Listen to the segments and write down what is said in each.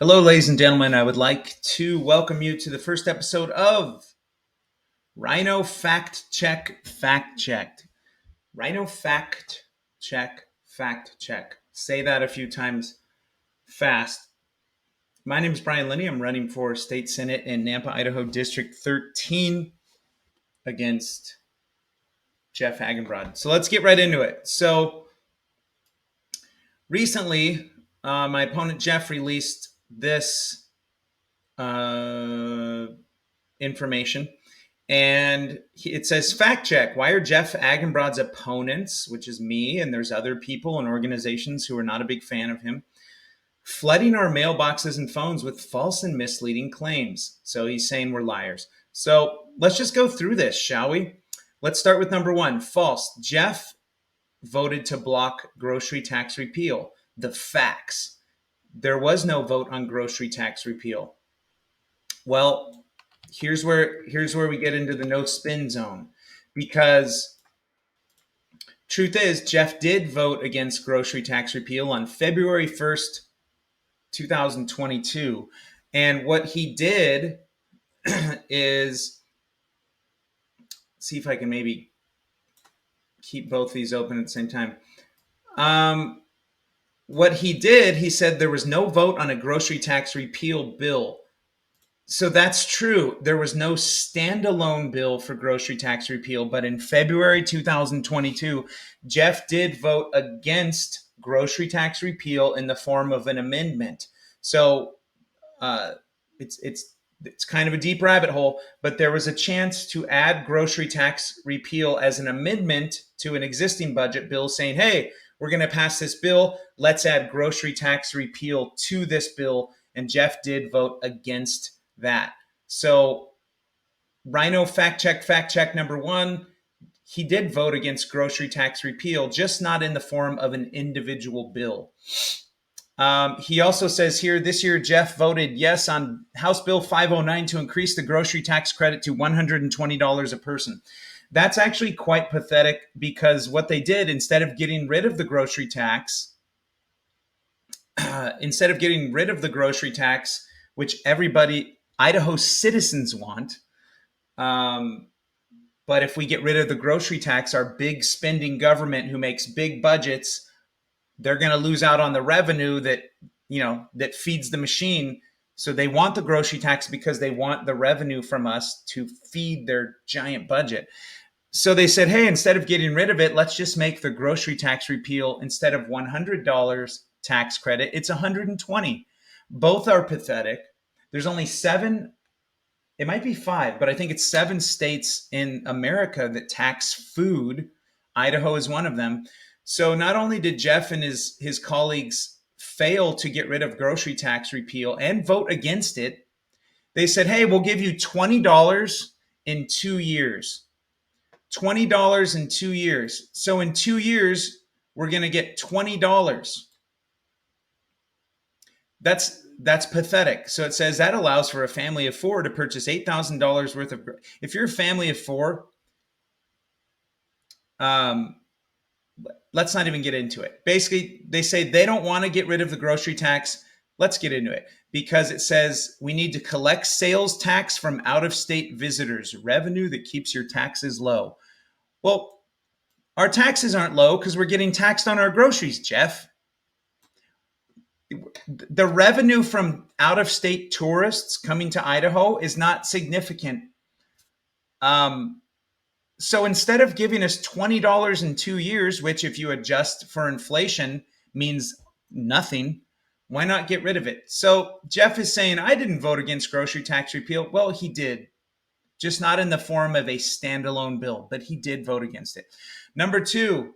Hello, ladies and gentlemen. I would like to welcome you to the first episode of RINO Fact Check Fact Checked. RINO Fact Check Fact Check. Say that a few times fast. My name is Brian Linney. I'm running for State Senate in Nampa, Idaho, District 13 against Jeff Agenbroad. So let's get right into it. So recently, my opponent Jeff released this uh, information. And it says fact check. Why are Jeff Agenbroad's opponents, which is me, and there's other people and organizations who are not a big fan of him, flooding our mailboxes and phones with false and misleading claims? So he's saying we're liars. So let's just go through this, shall we? Let's start with number one, false. Jeff voted to block grocery tax repeal. The facts. There was no vote on grocery tax repeal. Well, here's where we get into the no spin zone, because truth is Jeff did vote against grocery tax repeal on February 1st, 2022. And what he did is, see if I can maybe keep both these open at the same time. What he did, he said there was no vote on a grocery tax repeal bill. So that's true. There was no standalone bill for grocery tax repeal, but in February 2022, Jeff did vote against grocery tax repeal in the form of an amendment. So uh, it's kind of a deep rabbit hole, but there was a chance to add grocery tax repeal as an amendment to an existing budget bill, saying, "Hey, we're going to pass this bill. Let's add grocery tax repeal to this bill." And Jeff did vote against that. So RINO fact check number one, he did vote against grocery tax repeal, just not in the form of an individual bill. He also says here, this year Jeff voted yes on House Bill 509 to increase the grocery tax credit to $120 a person. That's actually quite pathetic, because what they did, instead of getting rid of the grocery tax, which everybody, Idaho citizens want. But if we get rid of the grocery tax, our big spending government who makes big budgets, they're going to lose out on the revenue that feeds the machine. So they want the grocery tax because they want the revenue from us to feed their giant budget. So they said, hey, instead of getting rid of it, let's just make the grocery tax repeal, instead of $100 tax credit, it's $120. Both are pathetic. There's only 7, it might be 5, but I think it's 7 states in America that tax food. Idaho is one of them. So not only did Jeff and his colleagues fail to get rid of grocery tax repeal and vote against it, they said, hey, we'll give you $20 in 2 years. $20 in 2 years. So in 2 years, we're going to get $20. That's pathetic. So it says that allows for a family of 4 to purchase $8,000 worth of. If you're a family of 4, let's not even get into it. Basically, they say they don't want to get rid of the grocery tax. Let's get into it, because it says we need to collect sales tax from out-of-state visitors, revenue that keeps your taxes low. Well, our taxes aren't low because we're getting taxed on our groceries, Jeff. The revenue from out-of-state tourists coming to Idaho is not significant. So instead of giving us $20 in 2 years, which if you adjust for inflation means nothing, why not get rid of it? So Jeff is saying, I didn't vote against grocery tax repeal. Well, he did, just not in the form of a standalone bill, but he did vote against it. Number 2,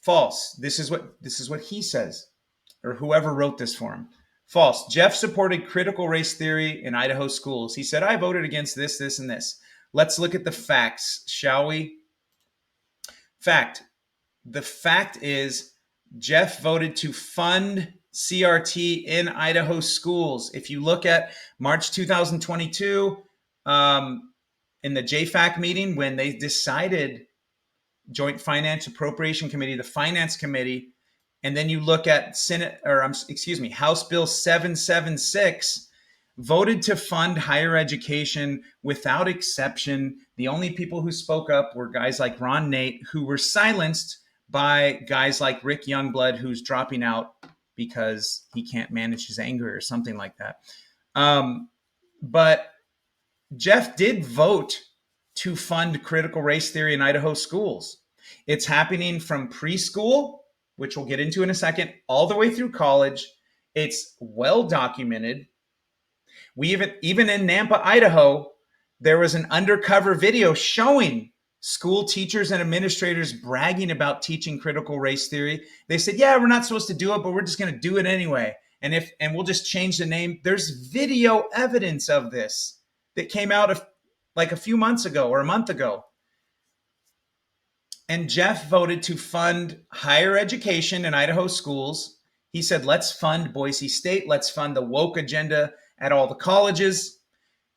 false. This is what he says, or whoever wrote this for him. False. Jeff supported critical race theory in Idaho schools. He said, I voted against this, this, and this. Let's look at the facts, shall we? Fact. The fact is Jeff voted to fund CRT in Idaho schools. If you look at March 2022, in the JFAC meeting, when they decided, Joint Finance Appropriation Committee, the Finance Committee, And then you look at House Bill 776 voted to fund higher education without exception. The only people who spoke up were guys like Ron Nate, who were silenced by guys like Rick Youngblood, who's dropping out because he can't manage his anger or something like that. But Jeff did vote to fund critical race theory in Idaho schools. It's happening from preschool, which we'll get into in a second, all the way through college. It's well documented. We even in Nampa, Idaho, there was an undercover video showing school teachers and administrators bragging about teaching critical race theory. They said, yeah, we're not supposed to do it, but we're just going to do it anyway. And we'll just change the name. There's video evidence of this that came out like a few months ago or a month ago. And Jeff voted to fund higher education in Idaho schools. He said, let's fund Boise State. Let's fund the woke agenda at all the colleges.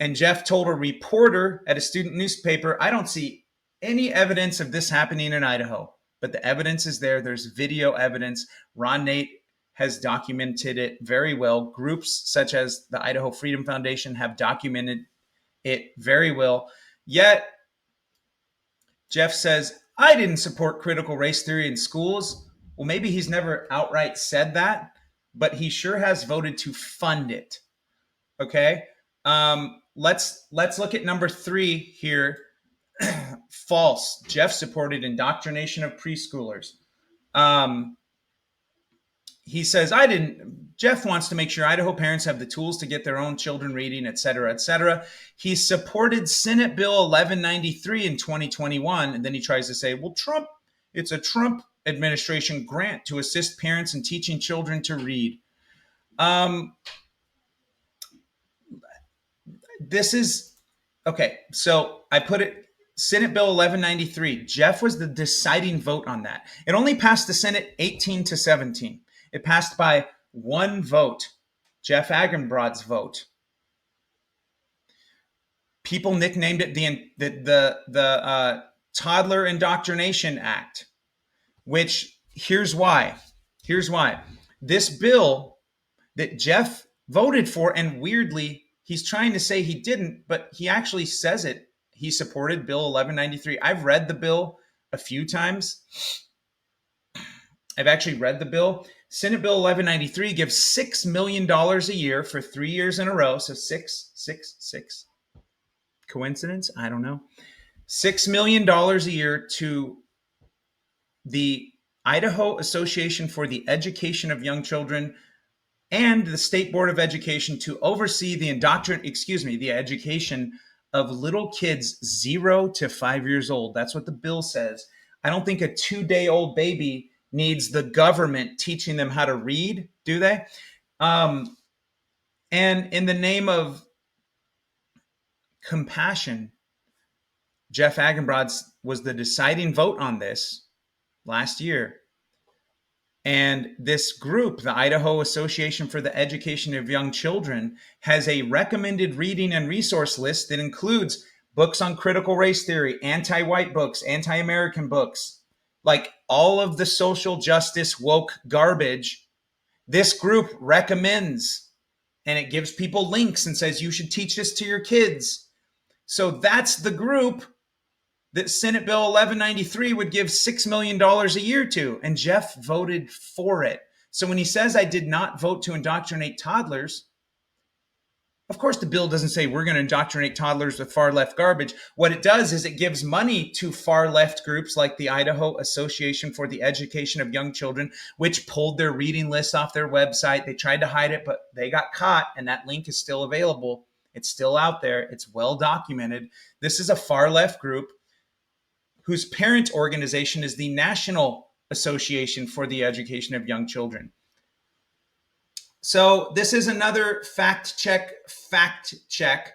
And Jeff told a reporter at a student newspaper, I don't see any evidence of this happening in Idaho, but the evidence is there. There's video evidence. Ron Nate has documented it very well. Groups such as the Idaho Freedom Foundation have documented it very well. Yet, Jeff says, I didn't support critical race theory in schools. Well, maybe he's never outright said that, but he sure has voted to fund it. Okay. Let's look at number 3 here. False. Jeff supported indoctrination of preschoolers. He says, Jeff wants to make sure Idaho parents have the tools to get their own children reading, et cetera, et cetera. He supported Senate Bill 1193 in 2021. And then he tries to say, well, it's a Trump administration grant to assist parents in teaching children to read. This is, okay, so I put it, Senate Bill 1193. Jeff was the deciding vote on that. It only passed the Senate 18-17. It passed by 1 vote, Jeff Agenbroad's vote. People nicknamed it the Toddler Indoctrination Act, which here's why. This bill that Jeff voted for, and weirdly, he's trying to say he didn't, but he actually says it. He supported Bill 1193. I've read the bill a few times. I've actually read the bill. Senate Bill 1193 gives $6 million a year for 3 years in a row. So 6. Coincidence? I don't know. $6 million a year to the Idaho Association for the Education of Young Children and the State Board of Education to oversee the education of little kids 0 to 5 years old. That's what the bill says. I don't think a 2-day-old baby needs the government teaching them how to read, do they? And in the name of compassion, Jeff Agenbroad was the deciding vote on this last year. And this group, the Idaho Association for the Education of Young Children, has a recommended reading and resource list that includes books on critical race theory, anti-white books, anti-American books, like all of the social justice woke garbage. This group recommends, and it gives people links and says, you should teach this to your kids. So that's the group that Senate Bill 1193 would give $6 million a year to, and Jeff voted for it. So when he says, I did not vote to indoctrinate toddlers, of course the bill doesn't say we're going to indoctrinate toddlers with far left garbage. What it does is it gives money to far left groups like the Idaho Association for the Education of Young Children, which pulled their reading list off their website. They tried to hide it, but they got caught, and that link is still available. It's still out there. It's well documented. This is a far left group whose parent organization is the National Association for the Education of Young Children. So this is another fact check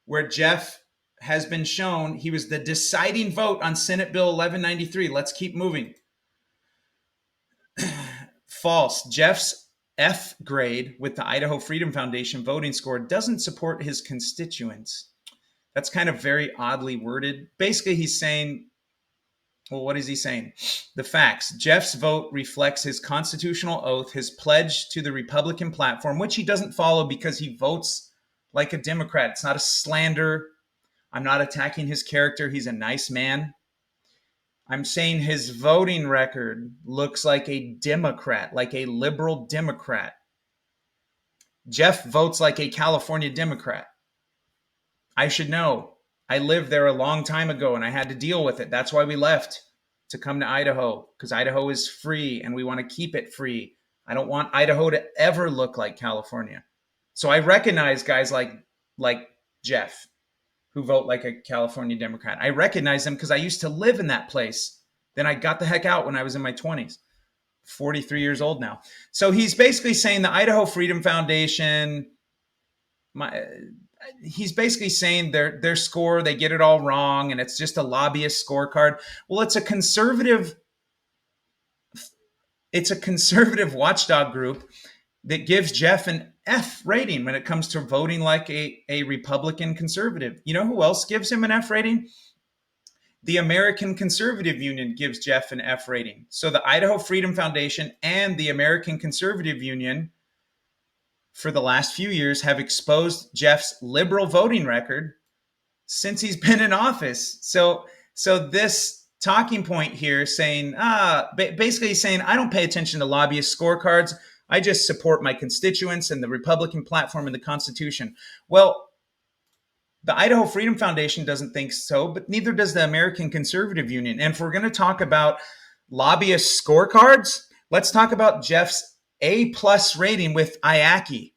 where Jeff has been shown he was the deciding vote on Senate Bill 1193. Let's keep moving. False. Jeff's F grade with the Idaho Freedom Foundation voting score doesn't support his constituents. That's kind of very oddly worded. Basically, he's saying Well, what is he saying? The facts. Jeff's vote reflects his constitutional oath, his pledge to the Republican platform, which he doesn't follow because he votes like a Democrat. It's not a slander. I'm not attacking his character. He's a nice man. I'm saying his voting record looks like a Democrat, like a liberal Democrat. Jeff votes like a California Democrat. I should know. I lived there a long time ago and I had to deal with it. That's why we left to come to Idaho, because Idaho is free and we want to keep it free. I don't want Idaho to ever look like California. So I recognize guys like Jeff who vote like a California Democrat. I recognize them because I used to live in that place. Then I got the heck out when I was in my 20s. 43 years old now. So he's basically saying the Idaho Freedom Foundation, he's basically saying their score, they get it all wrong and it's just a lobbyist scorecard. Well, it's a conservative watchdog group that gives Jeff an F rating when it comes to voting like a Republican conservative. You know who else gives him an F rating? The American Conservative Union gives Jeff an F rating. So the Idaho Freedom Foundation and the American Conservative Union for the last few years have exposed Jeff's liberal voting record since he's been in office. So this talking point here saying, basically saying, I don't pay attention to lobbyist scorecards. I just support my constituents and the Republican platform and the Constitution. Well, the Idaho Freedom Foundation doesn't think so, but neither does the American Conservative Union. And if we're going to talk about lobbyist scorecards, let's talk about Jeff's A+ rating with IACI,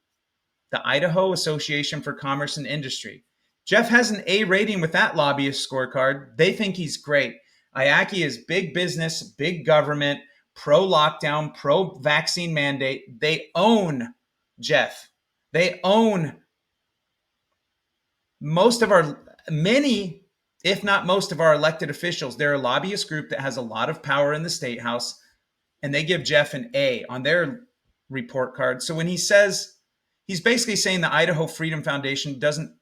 the Idaho Association for Commerce and Industry. Jeff has an A rating with that lobbyist scorecard. They think he's great. IACI is big business, big government, pro-lockdown, pro-vaccine mandate. They own Jeff. They own many, if not most of our elected officials. They're a lobbyist group that has a lot of power in the state house, and they give Jeff an A on their report card. So when he says, he's basically saying the Idaho Freedom Foundation doesn't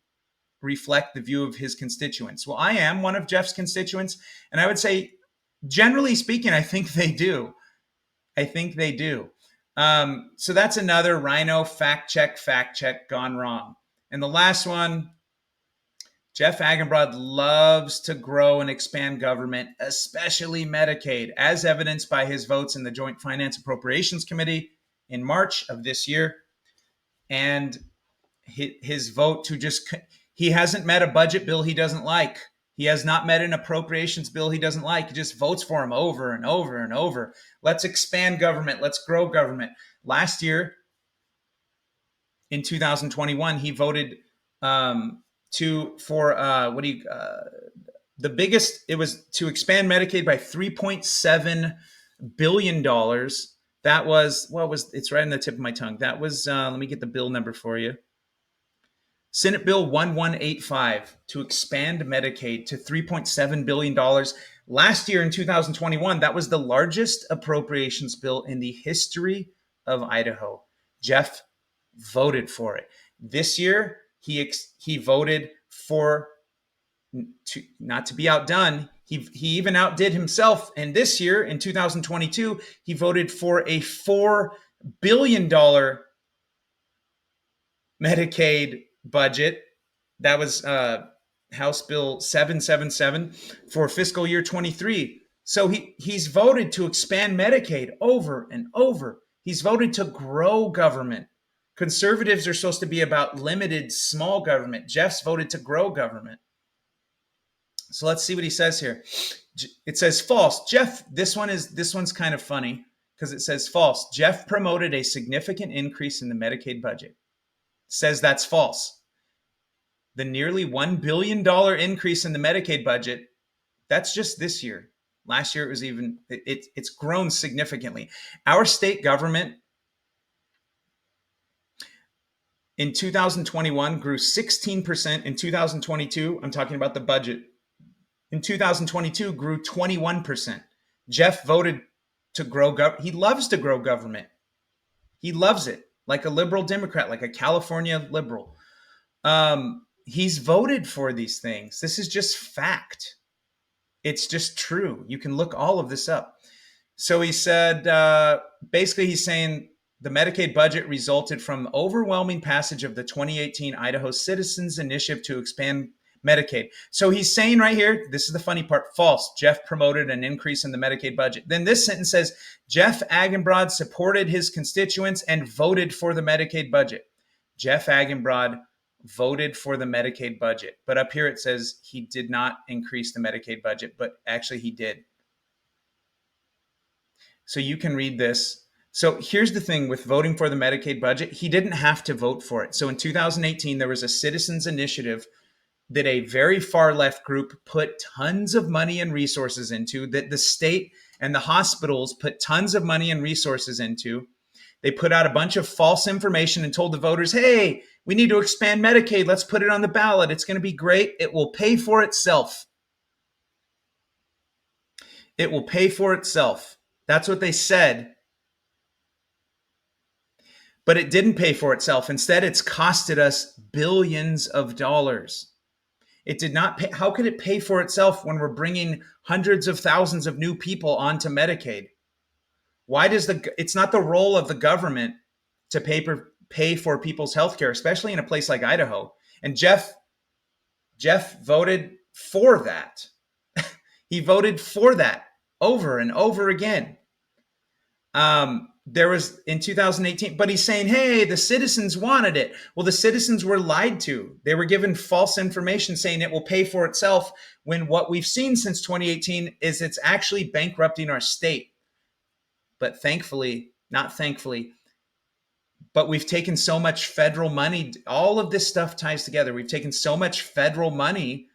reflect the view of his constituents. Well, I am one of Jeff's constituents, and I would say, generally speaking, I think they do. So that's another RINO fact check gone wrong. And the last one, Jeff Agenbroad loves to grow and expand government, especially Medicaid, as evidenced by his votes in the Joint Finance Appropriations Committee in March of this year. And his vote to he hasn't met a budget bill he doesn't like. He has not met an appropriations bill he doesn't like. He just votes for him over and over and over. Let's expand government. Let's grow government. Last year, in 2021, he voted the biggest, it was to expand Medicaid by $3.7 billion. That was, it's right on the tip of my tongue. That was, let me get the bill number for you. Senate Bill 1185 to expand Medicaid to $3.7 billion. Last year in 2021, that was the largest appropriations bill in the history of Idaho. Jeff voted for it. This year, he voted for, not to be outdone, he even outdid himself. And this year, in 2022, he voted for a $4 billion Medicaid budget. That was House Bill 777 for fiscal year 23. So he's voted to expand Medicaid over and over. He's voted to grow government. Conservatives are supposed to be about limited small government. Jeff's voted to grow government. So let's see what he says here. It says false. Jeff, this one's kind of funny because it says false. Jeff promoted a significant increase in the Medicaid budget. Says that's false. The nearly $1 billion increase in the Medicaid budget, that's just this year. Last year, it was it's grown significantly. Our state government in 2021 grew 16%. In 2022, I'm talking about the budget. In 2022, grew 21%. Jeff voted to grow government. He loves to grow government. He loves it, like a liberal Democrat, like a California liberal. He's voted for these things. This is just fact. It's just true. You can look all of this up. So he said, basically, he's saying the Medicaid budget resulted from overwhelming passage of the 2018 Idaho Citizens Initiative to expand Medicaid. So he's saying right here, this is the funny part, false. Jeff promoted an increase in the Medicaid budget. Then this sentence says, Jeff Agenbroad supported his constituents and voted for the Medicaid budget. Jeff Agenbroad voted for the Medicaid budget. But up here it says he did not increase the Medicaid budget, but actually he did. So you can read this. So here's the thing with voting for the Medicaid budget. He didn't have to vote for it. So in 2018, there was a citizens initiative that a very far left group put tons of money and resources into, that the state and the hospitals put tons of money and resources into. They put out a bunch of false information and told the voters, hey, we need to expand Medicaid. Let's put it on the ballot. It's going to be great. It will pay for itself. It will pay for itself. That's what they said. But it didn't pay for itself. Instead, it's costed us billions of dollars. It did not pay. How could it pay for itself when we're bringing hundreds of thousands of new people onto Medicaid? Why does it's not the role of the government to pay for people's health care, especially in a place like Idaho. And Jeff voted for that. He voted for that over and over again. There was in 2018, but he's saying, hey, the citizens wanted it. Well, the citizens were lied to. They were given false information saying it will pay for itself, when what we've seen since 2018 is it's actually bankrupting our state. But thankfully, not thankfully, but we've taken so much federal money. All of this stuff ties together. We've taken so much federal money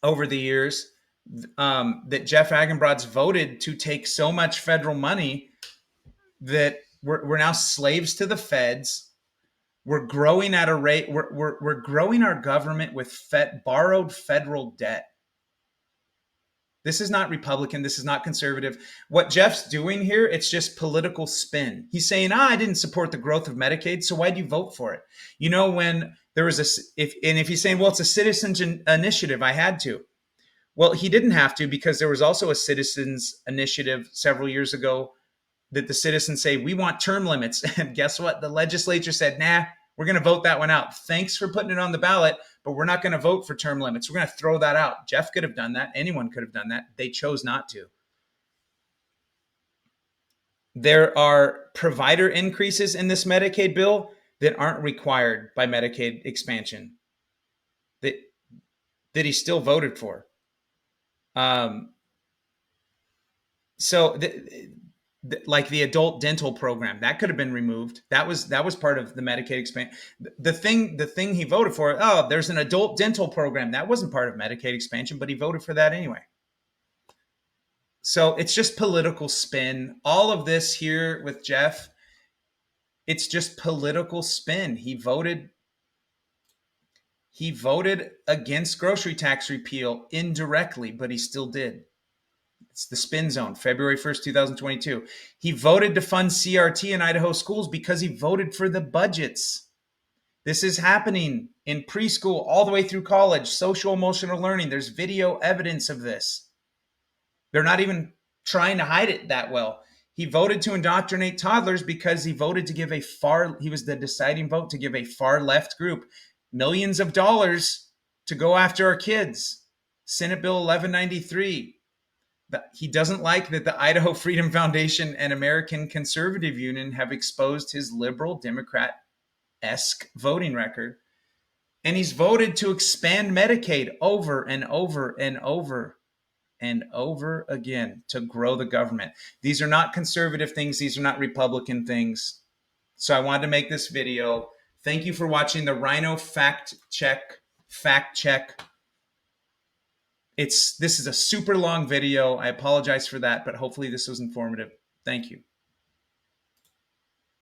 over the years that Jeff Agenbrod's voted to take so much federal money that we're now slaves to the feds. We're growing at a rate. We're growing our government with borrowed federal debt. This is not Republican. This is not conservative. What Jeff's doing here, it's just political spin. He's saying, I didn't support the growth of Medicaid, so why'd you vote for it? You know, when there was if he's saying, well, it's a citizens initiative, I had to. Well, he didn't have to, because there was also a citizens initiative several years ago that the citizens say, we want term limits. And guess what? The legislature said, nah, we're going to vote that one out. Thanks for putting it on the ballot, but we're not going to vote for term limits. We're going to throw that out. Jeff could have done that. Anyone could have done that. They chose not to. There are provider increases in this Medicaid bill that aren't required by Medicaid expansion that he still voted for. Like the adult dental program, that could have been removed. That was part of the Medicaid expansion. The thing he voted for, there's an adult dental program. That wasn't part of Medicaid expansion, but he voted for that anyway. So it's just political spin. All of this here with Jeff, it's just political spin. He voted against grocery tax repeal indirectly, but he still did. It's the spin zone, February 1st, 2022. He voted to fund CRT in Idaho schools because he voted for the budgets. This is happening in preschool all the way through college, social emotional learning. There's video evidence of this. They're not even trying to hide it that well. He voted to indoctrinate toddlers because he voted to give he was the deciding vote to give a far left group millions of dollars to go after our kids. Senate Bill 1193. He doesn't like that the Idaho Freedom Foundation and American Conservative Union have exposed his liberal Democrat-esque voting record. And he's voted to expand Medicaid over and over and over and over again to grow the government. These are not conservative things. These are not Republican things. So I wanted to make this video. Thank you for watching the RINO fact check. This is a super long video. I apologize for that, but hopefully this was informative. Thank you.